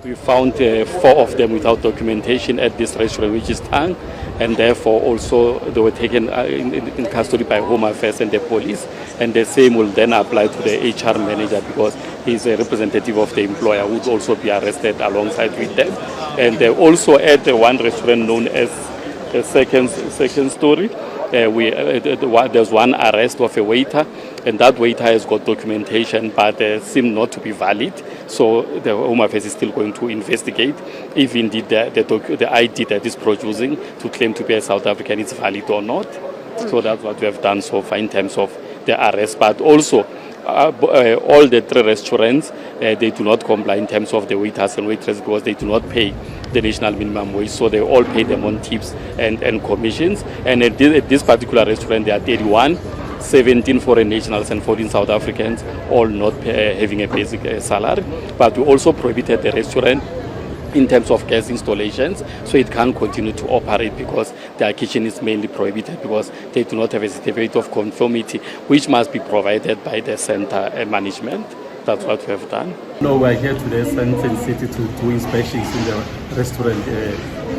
We found 4 of them without documentation at this restaurant, which is Tang, and therefore also they were taken in custody by Home Affairs and the police, and the same will then apply to the HR manager because he's a representative of the employer who would also be arrested alongside with them. And also at the one restaurant known as the second story, there's one arrest of a waiter, and that waiter has got documentation but seemed not to be valid. So the Home Affairs is still going to investigate if indeed the ID that is producing to claim to be a South African is valid or not. So that's what we have done so far in terms of the arrest. But also, all the 3 restaurants, they do not comply in terms of the waiters and waitresses because they do not pay the national minimum wage. So they all pay them on tips and commissions. And at this particular restaurant, there are 31, 17 foreign nationals and 14 South Africans, all not having a basic salary. But we also prohibited the restaurant in terms of gas installations, so it can't continue to operate because their kitchen is mainly prohibited because they do not have a certificate of conformity, which must be provided by the center management. That's what we have done. No, we're here today, Sandton City, to do inspections in the restaurant,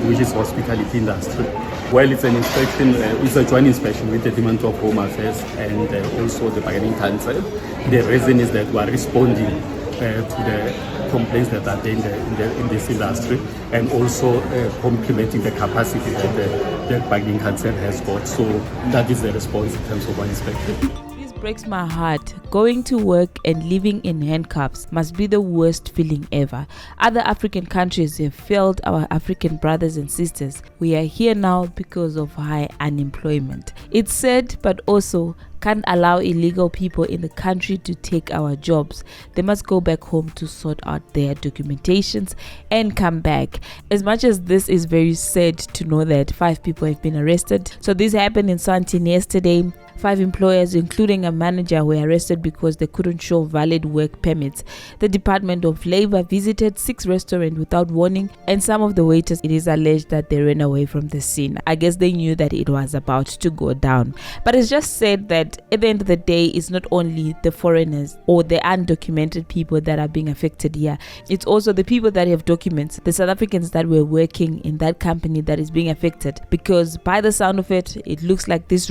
which is hospitality industry. Well, it's an inspection, it's a joint inspection with the Department of Home Affairs and also the Bargaining Council. The reason is that we are responding to the complaints that are there in this industry, and also complementing the capacity that the Bargaining Council has got. So that is the response in terms of our inspection. Breaks my heart. Going to work and living in handcuffs must be the worst feeling ever. Other African countries have failed our African brothers and sisters. We are here now because of high unemployment. It's sad, but also can't allow illegal people in the country to take our jobs. They must go back home to sort out their documentations and come back. As much as this is very sad to know that 5 people have been arrested. So this happened in Sandton yesterday. 5 employers, including a manager, were arrested because they couldn't show valid work permits. The Department of Labor visited 6 restaurants without warning, and some of the waiters, it is alleged that they ran away from the scene. I guess they knew that it was about to go down. But it's just said that at the end of the day, it's not only the foreigners or the undocumented people that are being affected here. It's also the people that have documents, the South Africans that were working in that company that is being affected. Because by the sound of it, it looks like this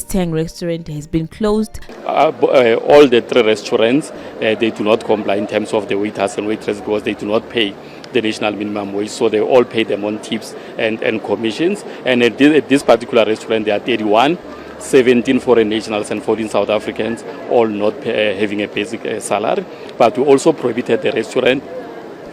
Tang restaurant has been closed. All the 3 restaurants, they do not comply in terms of the waiters and waitresses because they do not pay the national minimum wage. So they all pay them on tips and commissions. And at this particular restaurant, there are 31, 17 foreign nationals and 14 South Africans, all not having a basic salary. But we also prohibited the restaurant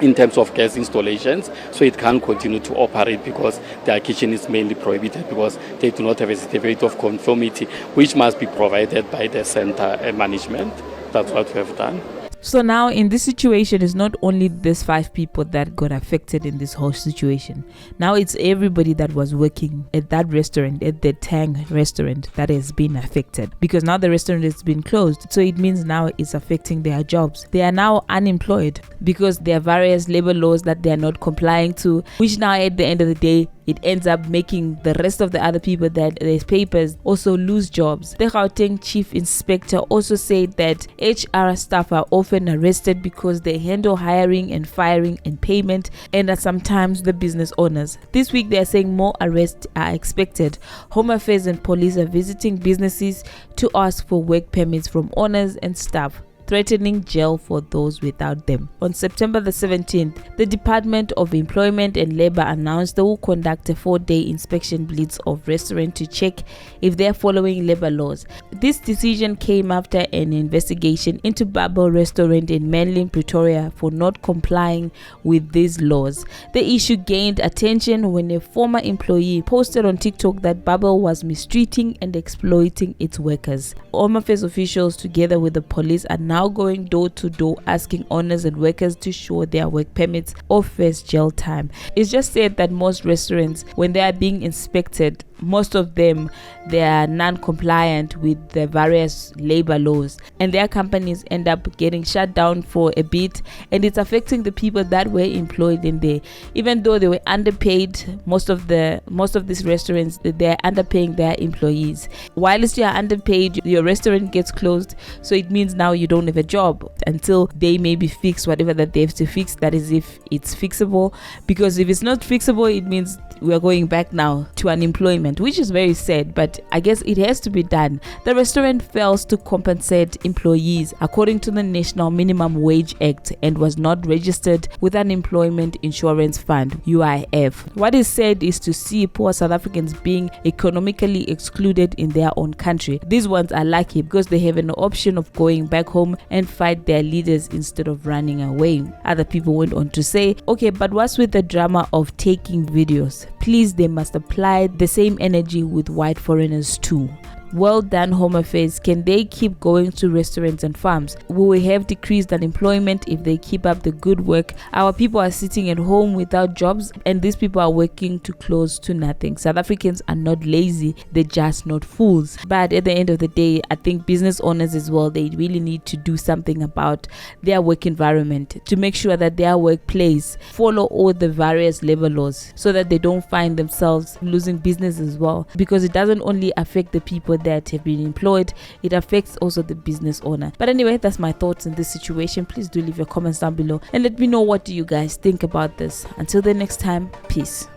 in terms of gas installations, so it can't continue to operate because their kitchen is mainly prohibited because they do not have a certificate of conformity, which must be provided by the center management. That's what we have done. So now in this situation, it's not only these 5 people that got affected in this whole situation. Now it's everybody that was working at that restaurant, at the Tang restaurant, that has been affected. Because now the restaurant has been closed. So it means now it's affecting their jobs. They are now unemployed because there are various labor laws that they are not complying to, which now at the end of the day, it ends up making the rest of the other people that there's papers also lose jobs. The Gauteng chief inspector also said that HR staff are often arrested because they handle hiring and firing and payment, and are sometimes the business owners. This week they are saying more arrests are expected. Home Affairs and police are visiting businesses to ask for work permits from owners and staff, threatening jail for those without them. On September the 17th, the Department of Employment and Labor announced they will conduct a 4-day inspection blitz of restaurants to check if they are following labor laws. This decision came after an investigation into Bubble Restaurant in Manly, Pretoria for not complying with these laws. The issue gained attention when a former employee posted on TikTok that Bubble was mistreating and exploiting its workers. Home Affairs officials, together with the police, are now going door to door asking owners and workers to show their work permits or face jail time. It's just said that most restaurants, when they are being inspected, most of them, they are non-compliant with the various labor laws, and their companies end up getting shut down for a bit, and it's affecting the people that were employed in there. Even though they were underpaid, most of these restaurants, they're underpaying their employees. Whilst you are underpaid, your restaurant gets closed, so it means now you don't have a job until they maybe fix whatever that they have to fix. That is, if it's fixable, because if it's not fixable, it means we are going back now to unemployment, which is very sad, but I guess it has to be done. The restaurant fails to compensate employees according to the National Minimum Wage Act and was not registered with Unemployment Insurance Fund, UIF. What is said is to see poor South Africans being economically excluded in their own country. These ones are lucky because they have an option of going back home and fight their leaders instead of running away. Other people went on to say, okay, but what's with the drama of taking videos? Please, they must apply the same energy with white foreigners too. Well done, Home Affairs. Can they keep going to restaurants and farms? Will we have decreased unemployment if they keep up the good work? Our people are sitting at home without jobs, and these people are working to close to nothing. South Africans are not lazy, they're just not fools. But at the end of the day, I think business owners as well, they really need to do something about their work environment to make sure that their workplace follow all the various labor laws so that they don't find themselves losing business as well, because it doesn't only affect the people that have been employed, it affects also the business owner. But anyway, that's my thoughts in this situation. Please do leave your comments down below and let me know, what do you guys think about this. Until the next time, peace.